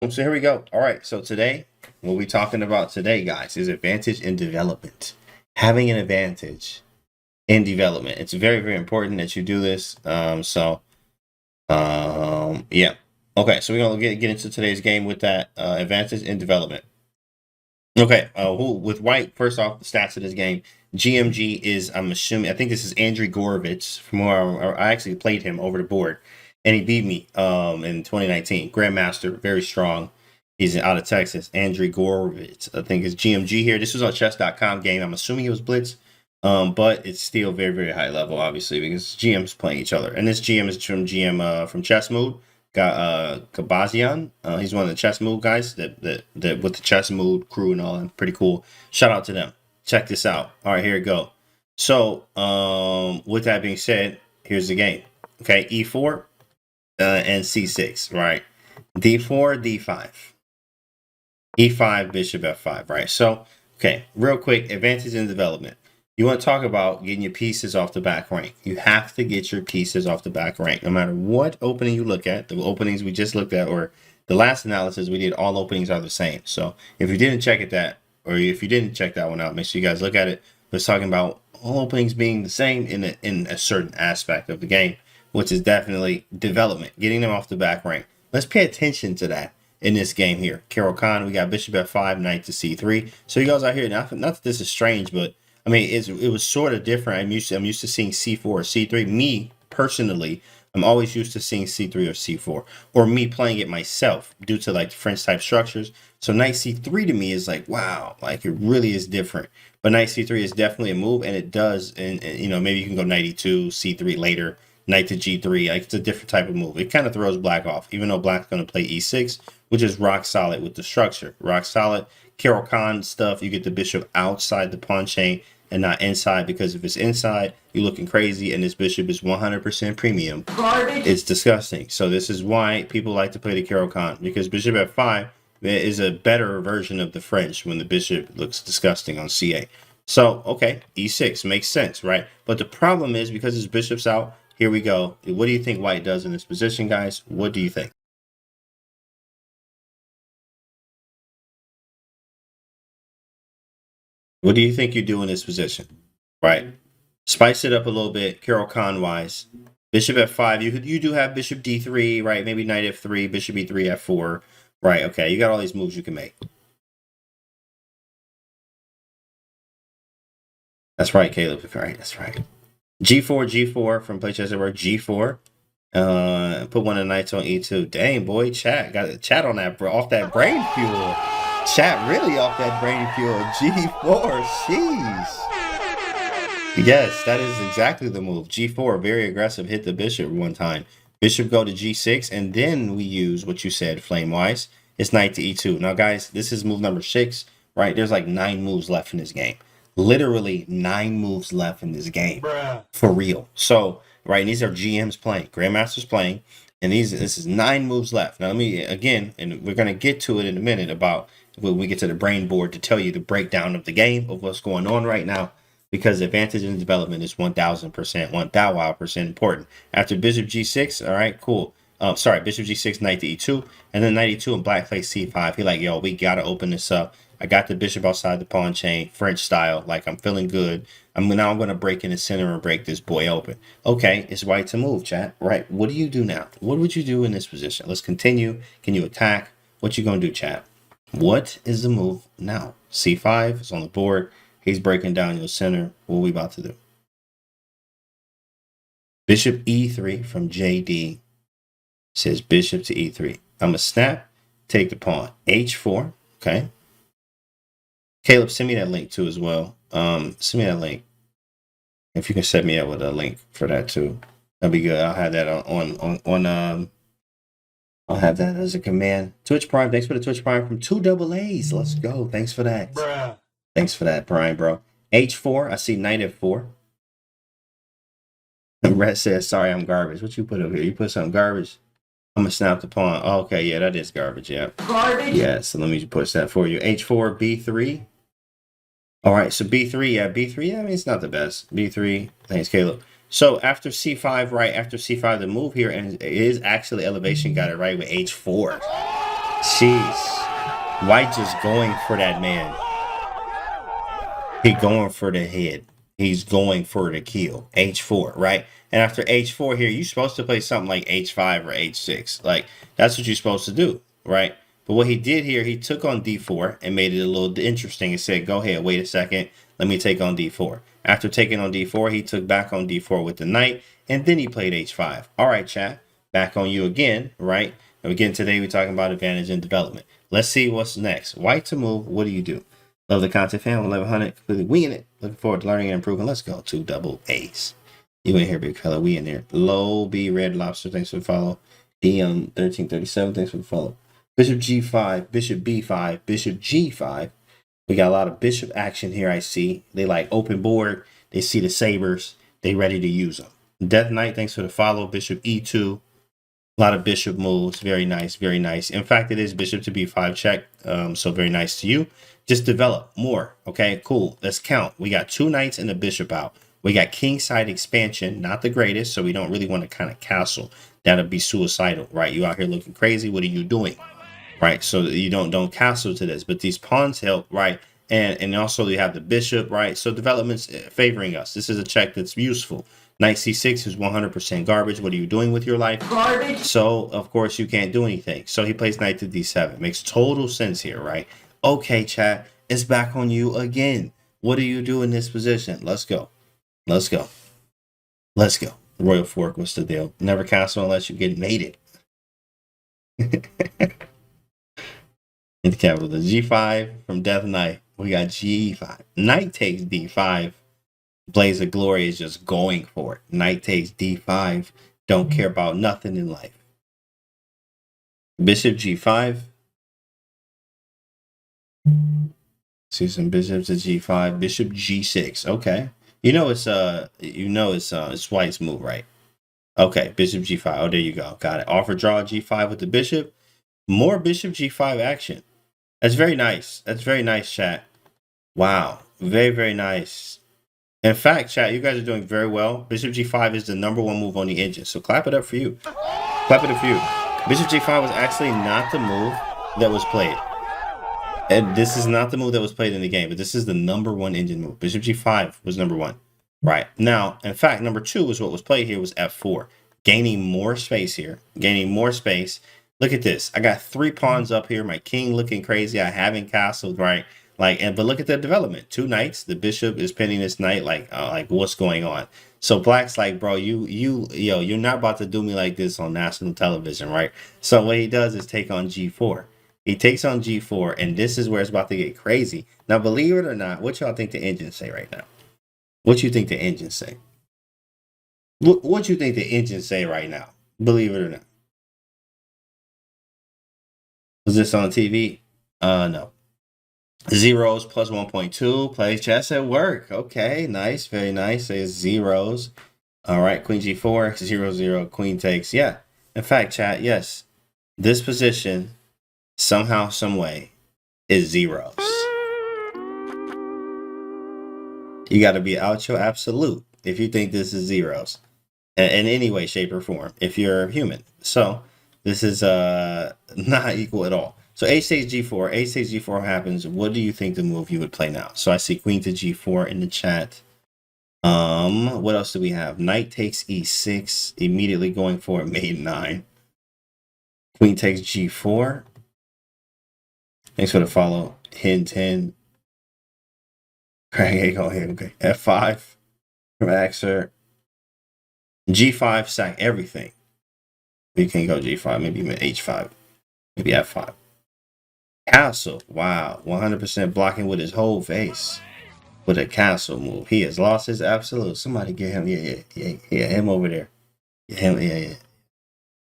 So here we go. All right. So today, what we're talking about today, guys, is advantage in development. Having an advantage in development. It's very, very important that you do this. Yeah. Okay. So we're gonna get into today's game with that advantage in development. Okay. With White? First off, the stats of this game. GMG is, I'm assuming, I think this is Andrew Gorovitz from who I actually played him over the board, and he beat me in 2019. Grandmaster, very strong. He's out of Texas. Andrew Gorovitz, I think, is GMG here. This was on chess.com game. I'm assuming it was Blitz, but it's still very, very high level, obviously, because GMs playing each other. And this GM is from from Chess Mood. Got Kabazian. He's one of the Chess Mood guys that with the Chess Mood crew and all. And pretty cool. Shout out to them. Check this out. All right, here we go. So, with that being said, here's the game. Okay, E4 and C6, right? D4, D5. E5, bishop F5, right? So, okay, real quick, advantage in development. You want to talk about getting your pieces off the back rank. You have to get your pieces off the back rank. No matter what opening you look at, the openings we just looked at, or the last analysis we did, all openings are the same. So if you didn't check if you didn't check that one out, make sure you guys look at it. We're talking about all openings being the same in a certain aspect of the game, which is definitely development, getting them off the back rank. Let's pay attention to that in this game here. Carol Khan, we got bishop f5, knight to c3. So you guys out here, not that this is strange, but I mean, it was sort of different. I'm used to seeing c4 or c3. Me personally, I'm always used to seeing c3 or c4, or me playing it myself due to like French type structures. So knight c3 to me is like, wow, like it really is different. But knight c3 is definitely a move, and it does, and you know, maybe you can go knight e2, c3 later, knight to g3. Like it's a different type of move. It kind of throws black off, even though black's going to play e6, which is rock solid with the structure. Rock solid. Carol Khan stuff, you get the bishop outside the pawn chain and not inside, because if it's inside, you're looking crazy, and this bishop is 100% premium. Garbage. It's disgusting. So this is why people like to play the Carol Khan, because bishop f5 is a better version of the French when the bishop looks disgusting on c8. So, okay, e6 makes sense, right? But the problem is, because his bishop's out, here we go. What do you think White does in this position, guys? What do you think? What do you think you do in this position? Right. Spice it up a little bit, Carol Khan wise. Bishop f5. You do have bishop d3, right? Maybe knight f3, bishop e3, f4. Right. Okay. You got all these moves you can make. That's right, Caleb. Right. That's right. G4, G4 from Play Chess at Work. G4. Put one of the knights on e2. Dang, boy, chat got a chat on that, bro. Off that brain fuel. Chat really off that brain fuel. G4. Jeez. Yes, that is exactly the move. G4, very aggressive. Hit the bishop one time. Bishop go to G6, and then we use what you said, flame-wise. It's knight to E2. Now, guys, this is move number 6, right? There's like 9 moves left in this game. Literally 9 moves left in this game. Bruh. For real. So, right, and these are GMs playing, Grandmasters playing, and this is 9 moves left. Now, let me, again, and we're going to get to it in a minute about when we get to the brain board to tell you the breakdown of the game, of what's going on right now, because advantage in development is 1000%, 1000% important. After bishop g6, all right, cool. Sorry, bishop g6, knight to e2, and then knight e2 and black plays c5. He like, yo, we gotta open this up. I got the bishop outside the pawn chain, French style. Like, I'm feeling good. I'm gonna break in the center and break this boy open. Okay, it's White to move, chat. Right, what do you do now? What would you do in this position? Let's continue. Can you attack? What you gonna do, chat? What is the move now? c5 is on the board. He's breaking down your center. What are we about to do? Bishop e3 from JD says bishop to e3. I'm going to snap, take the pawn. h4, okay. Caleb, send me that link too as well. Send me that link. If you can set me up with a link for that too, that'd be good. I'll have that I'll have that as a command. Twitch Prime, thanks for the Twitch Prime from 2 AA's. Let's go. Thanks for that. Bruh. Thanks for that, Prime, bro. h4, I see knight f4. Red says, sorry, I'm garbage. What you put over here? You put some garbage? I'm going to snap the pawn. Oh, okay, yeah, that is garbage, yeah. Garbage? Yeah, so let me push that for you. h4, b3. All right, so b3, yeah, b3, yeah, I mean, it's not the best. b3, thanks, Caleb. So after c5, right, after c5, the move here, and it is actually elevation, got it right with h4. Jeez. White just going for that man. He going for the head. He's going for the kill. H4, right? And after H4 here, you're supposed to play something like H5 or H6. Like, that's what you're supposed to do, right? But what he did here, he took on D4 and made it a little interesting and said, go ahead, wait a second. Let me take on D4. After taking on D4, he took back on D4 with the knight, and then he played H5. All right, chat. Back on you again, right? And again, today we're talking about advantage and development. Let's see what's next. White to move. What do you do? Love the content, fam. 1100, completely winging it. Looking forward to learning and improving. Let's go. 2 double A's. You in here, big fella. We in there. Low B, Red Lobster. Thanks for the follow. DM 1337. Thanks for the follow. Bishop G5, Bishop B5, Bishop G5. We got a lot of bishop action here, I see. They like open board. They see the sabers. They ready to use them. Death Knight, thanks for the follow. Bishop E2. A lot of bishop moves. Very nice, very nice. In fact, it is bishop to B5 check. So very nice to you. Just develop more. Okay, cool. Let's count. We got 2 knights and a bishop out. We got king side expansion, not the greatest, so we don't really want to kind of castle. That'll be suicidal, right? You out here looking crazy. What are you doing? Right? So you don't castle to this, but these pawns help, right? And also you have the bishop, right? So development's favoring us. This is a check that's useful. Knight C6 is 100% garbage. What are you doing with your life? Garbage. So of course you can't do anything. So he plays knight to D7. Makes total sense here, right? Okay, chat, it's back on you again. What do you do in this position? Let's go. Let's go. Let's go. Royal Fork, what's the deal? Never castle unless you get mated. In the capital, the G5 from Death Knight. We got G5. Knight takes D5. Blaze of Glory is just going for it. Knight takes D5. Don't care about nothing in life. Bishop G5. See some bishops at G5. Bishop G6. Okay. It's White's move, right? Okay, Bishop G5. Oh, there you go. Got it. Offer draw G5 with the bishop. More Bishop G5 action. That's very nice. That's very nice, chat. Wow. Very, very nice. In fact, chat, you guys are doing very well. Bishop G5 is the #1 move on the engine. So clap it up for you. Clap it up for you. Bishop G5 was actually not the move that was played. And this is not the move that was played in the game, but this is the #1 engine move. Bishop G5 was #1. Right. Now, in fact, #2 was what was played here was F4. Gaining more space here. Gaining more space. Look at this. I got 3 pawns up here. My king looking crazy. I haven't castled, right? But look at the development. 2 knights. The bishop is pinning this knight. Like what's going on? So Black's like, bro, you're not about to do me like this on national television, right? So what he does is take on G4. He takes on G4, and this is where it's about to get crazy. Now, believe it or not, what y'all think the engines say right now? What you think the engines say? What you think the engines say right now? Believe it or not. Was this on TV? No. Zeros plus 1.2. Plays chess at work. Okay, nice. Very nice. Says zeros. All right, Queen G4, 0-0. Queen takes. Yeah. In fact, chat, yes. This position, somehow, some way, is zeros. You got to be out your absolute if you think this is zeros in any way, shape, or form if you're human. So this is not equal at all. So H takes G4. H takes G4 happens. What do you think the move you would play now? So I see Queen to G4 in the chat. What else do we have? Knight takes E6. Immediately going for mate 9. Queen takes G4. Thanks for the follow. Hint. Okay, go ahead. Okay. F5 from Axer. G5, sack everything. We can go G5, maybe even H5, maybe F5. Castle, wow, 100% blocking with his whole face with a castle move. He has lost his absolute. Somebody get him, yeah, him over there. Yeah.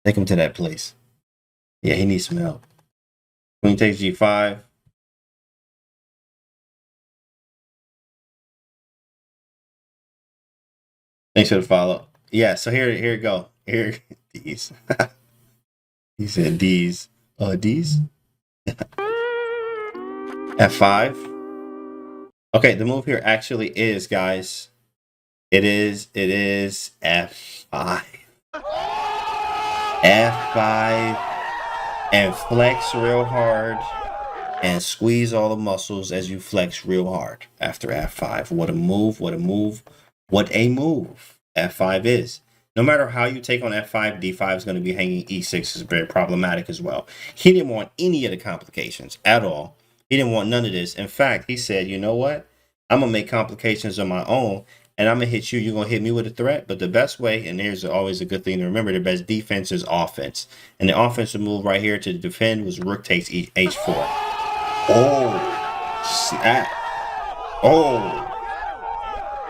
Take him to that place. Yeah, he needs some help. Queen takes G5. Thanks for the follow. Yeah, so here you go. Here, these. He said these. These. F5. Okay, the move here actually is, guys. It is F5. F5. and flex real hard and squeeze all the muscles as you flex real hard after f5. What a move, what a move, what a move f5 is. No matter how you take on f5, d5 is going to be hanging, e6 is very problematic as well. He didn't want any of the complications at all. He didn't want none of this. In fact, he said, you know what? I'm going to make complications on my own, and I'm going to hit you. You're going to hit me with a threat. But the best way, and here's always a good thing to remember, the best defense is offense. And the offensive move right here to defend was rook takes h4. Oh, snap. Oh.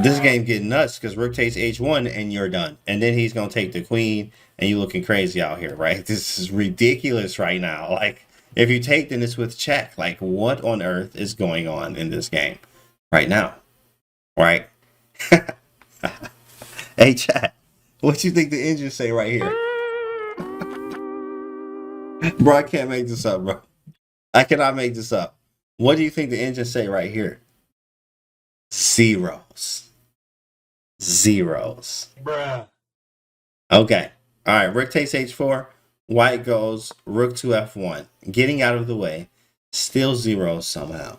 This game getting nuts because rook takes h1 and you're done. And then he's going to take the queen and you looking crazy out here, right? This is ridiculous right now. Like, if you take, then it's with check. Like, what on earth is going on in this game right now? Right? Hey, chat. What you think the engines say right here? Bro, I can't make this up, bro. I cannot make this up. What do you think the engines say right here? Zeros. Zeros. Bruh. Okay. All right. Rook takes h4. White goes rook to f1. Getting out of the way. Still zeros somehow.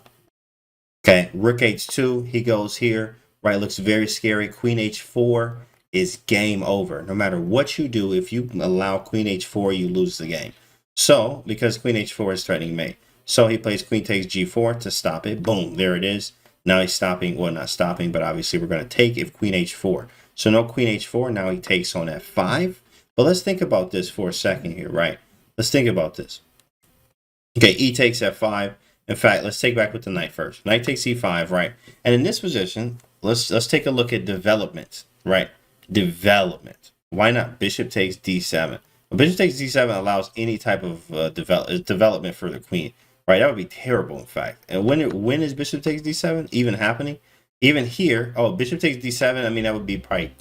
Okay. Rook h2. He goes here. Right. Looks very scary. Queen h4 is game over. No matter what you do, if you allow queen h4, you lose the game. So, because queen h4 is threatening mate. So he plays queen takes g4 to stop it. Boom. There it is. Now he's stopping, well, not stopping, but obviously we're going to take if queen h4. So no queen h4, now he takes on f5. But let's think about this for a second here, right? Let's think about this. Okay, e takes f5. In fact, let's take back with the knight first. Knight takes e5, right? And in this position, let's take a look at development, right? Development. Why not? Bishop takes d7. Well, bishop takes d7 allows any type of development for the queen. Right, that would be terrible, in fact. And when is bishop takes d7 even happening? Even here, oh, bishop takes d7, I mean, that would be probably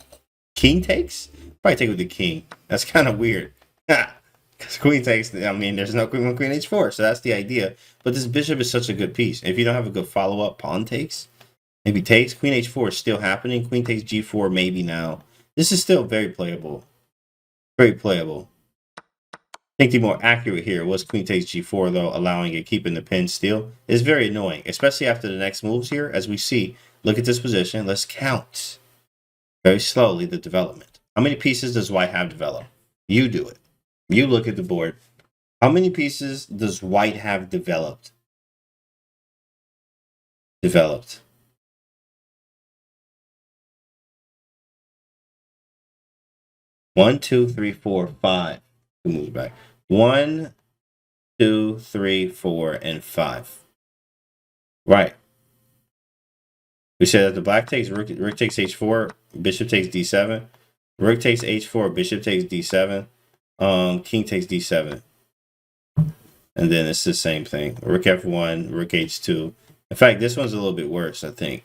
king takes? Probably take with the king. That's kind of weird. Because queen takes, I mean, there's no queen on queen h4, so that's the idea. But this bishop is such a good piece. If you don't have a good follow-up, pawn takes, maybe takes. Queen h4 is still happening. Queen takes g4, maybe now. This is still very playable. Very playable. I think the more accurate here was queen takes g4, though, allowing it, keeping the pin still. Is very annoying, especially after the next moves here. As we see, look at this position. Let's count very slowly the development. How many pieces does white have developed? You do it. You look at the board. How many pieces does white have developed? Developed. One, two, three, four, five. Two moves back. 1, 2, 3, 4, and 5. Right. We said that the black takes rook takes h4, bishop takes d7, rook takes h4, bishop takes d7, king takes d7, and then it's the same thing. Rook f1, rook h2. In fact, this one's a little bit worse, I think.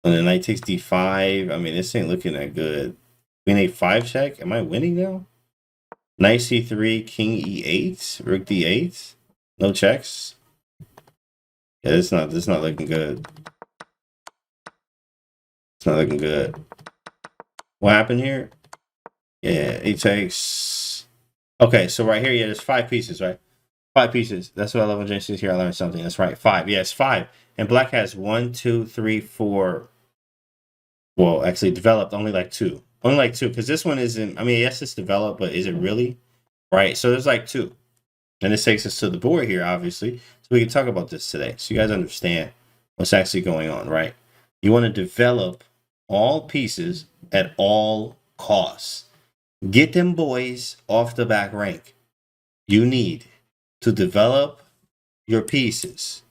And then knight takes d5. I mean, this ain't looking that good. Queen a5 check. Am I winning now? Knight c3, king e8, rook d8. No checks. Yeah, this is not looking good. It's not looking good. What happened here? Yeah, he takes. Okay, so right here, yeah, there's 5 pieces, right? 5 pieces. That's what I love when Jason here. I learned something. That's right. 5. Yeah, it's 5. And black has 1, 2, 3, 4. Well, actually developed only like 2. Only like 2, because this one isn't. I mean, yes, it's developed, but is it really? Right. So there's like 2. And this takes us to the board here, obviously. So we can talk about this today. So you guys understand what's actually going on, right? You want to develop all pieces at all costs. Get them boys off the back rank. You need to develop your pieces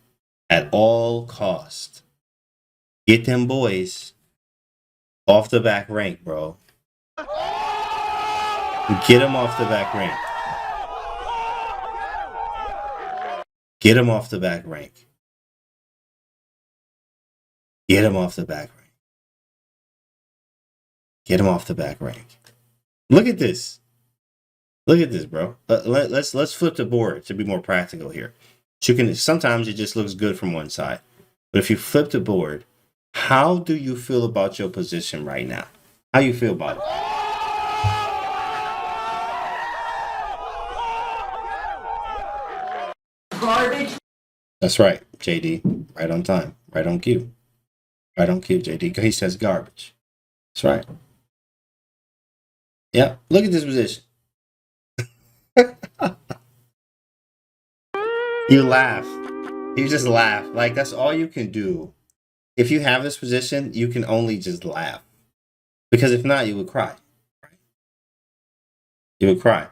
at all costs. Get them boys off the back rank, bro. Get them off the back rank. Get them off the back rank. Get them off the back rank. Get him off the back rank. Look at this. Look at this, bro. Let's flip the board to be more practical here. So you can, sometimes it just looks good from one side. But if you flip the board, how do you feel about your position right now? How you feel about it? Garbage. That's right, JD. Right on time. Right on cue. Right on cue, JD. He says garbage. That's right. Yeah, look at this position. You laugh. You just laugh. Like, that's all you can do. If you have this position, you can only just laugh. Because if not, you would cry. You would cry.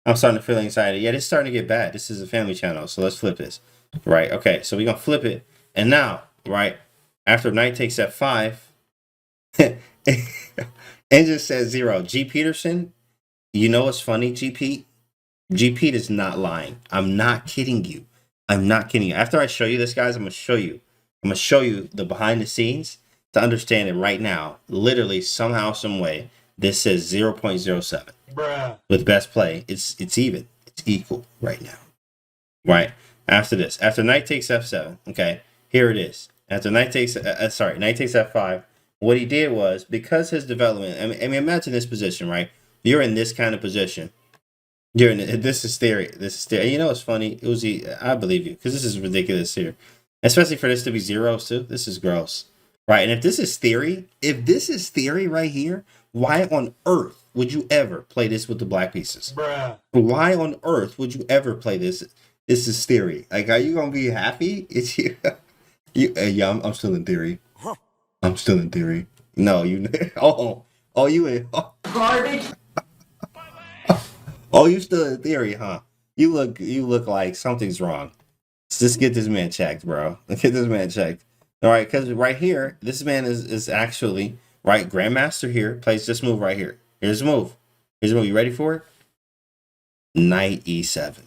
I'm starting to feel anxiety. Yeah, this is starting to get bad. This is a family channel, so let's flip this. Right, okay, so we're going to flip it. And now, right, after knight takes f5, engine says 0. G. Peterson, you know what's funny, GP? GP is not lying. I'm not kidding you. I'm not kidding you. After I show you this, guys, I'm going to show you. I'm going to show you the behind the scenes to understand it right now. Literally, somehow, some way, this says 0.07. Bruh. With best play, it's even. It's equal right now. Right. After this, after knight takes f7, okay, here it is. After knight takes, knight takes f5, what he did was, because his development, I mean, imagine this position, right? You're in this kind of position. You're in, this is theory. This is theory. And you know what's funny? Uzi, I believe you, because this is ridiculous here. Especially for this to be zeros, too. This is gross. Right, and if this is theory right here, why on earth would you ever play this with the black pieces? Bruh. Why on earth would you ever play this? This is theory. Like, are you gonna be happy? It's you. Yeah, I'm still in theory. I'm still in theory. No, you. Oh, you in? Garbage. Oh, you still in theory, huh? You look like something's wrong. Just get this man checked, bro. Get this man checked. All right, because right here, this man is actually right. Grandmaster here plays this move right here. Here's the move. Here's the move. You ready for it? Knight e7.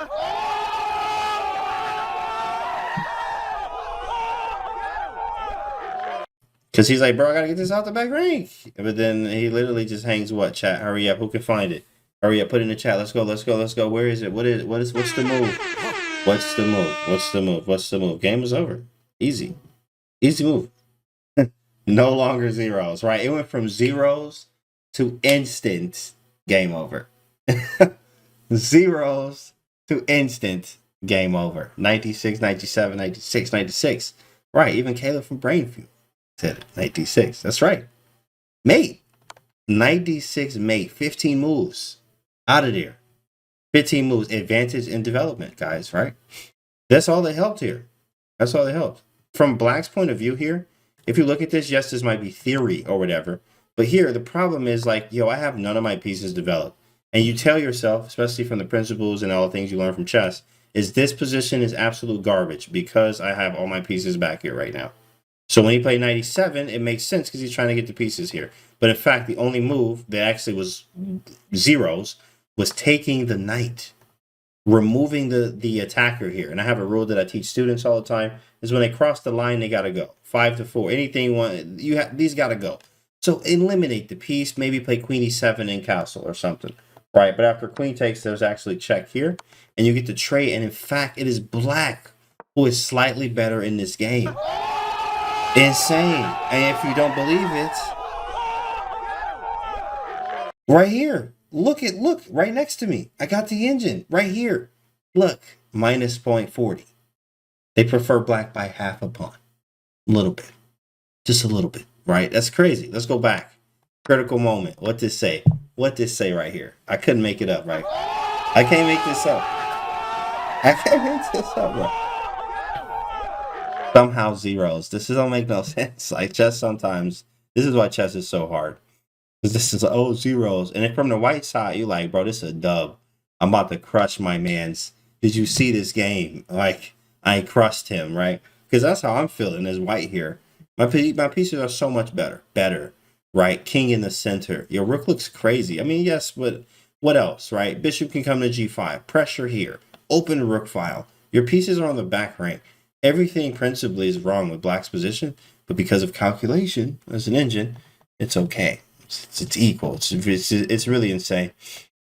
Because he's like, bro, I gotta get this out the back rank. But then he literally just hangs what, chat? Hurry up. Who can find it? Hurry up. Put it in the chat. Let's go. Let's go. Let's go. Where is it? What's the move? What's the move? What's the move? What's the move? Game is over. Easy. Easy move. No longer zeros, right? It went from zeros to instant game over. Zeros to instant game over. 96, 97, 96, 96. Right, even Caleb from Brainfuel said it. 96. That's right. Mate. 96 mate. 15 moves. Out of there. 15 moves. Advantage in development, guys, right? That's all that helped here. That's all that helped. From Black's point of view here, if you look at this, yes, this might be theory or whatever. But here, the problem is like, yo, I have none of my pieces developed. And you tell yourself, especially from the principles and all the things you learn from chess, is this position is absolute garbage because I have all my pieces back here right now. So when he played 97, it makes sense because he's trying to get the pieces here. But in fact, the only move that actually was zeros was taking the knight, removing the attacker here. And I have a rule that I teach students all the time is when they cross the line, they got to go 5 to 4. Anything these got to go. So eliminate the piece, maybe play queen e7 in castle or something, right? But after queen takes, there's actually check here, and you get the trade. And in fact, it is Black who is slightly better in this game. Insane. And if you don't believe it, right here, look right next to me. I got the engine right here. Look, minus 0.40. They prefer Black by half a pawn. A little bit. Just a little bit, right? That's crazy. Let's go back. Critical moment. What this say? What this say right here? I couldn't make it up, right? I can't make this up. I can't make this up, bro. Somehow zeros. This don't make no sense. Like chess sometimes. This is why chess is so hard. Because this is zeros. And then from the white side, you're like, bro, this is a dub. I'm about to crush my man's. Did you see this game? Like, I crushed him, right? Because that's how I'm feeling as white here. My pieces are so much better, right? King in the center. Your rook looks crazy. I mean, yes, but what else, right? Bishop can come to g5. Pressure here. Open the rook file. Your pieces are on the back rank. Everything principally is wrong with Black's position, but because of calculation as an engine, it's okay. It's equal. It's really insane.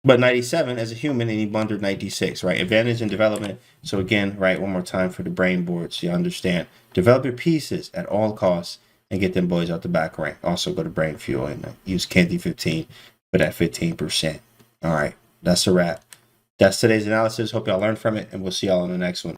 But 97 as a human, and he blundered 96, right? Advantage in development. So again, right, one more time for the brain board so you understand. Develop your pieces at all costs and get them boys out the back rank. Also go to Brain Fuel and use Canty 15 for that 15%. All right, that's a wrap. That's today's analysis. Hope y'all learned from it, and we'll see y'all on the next one.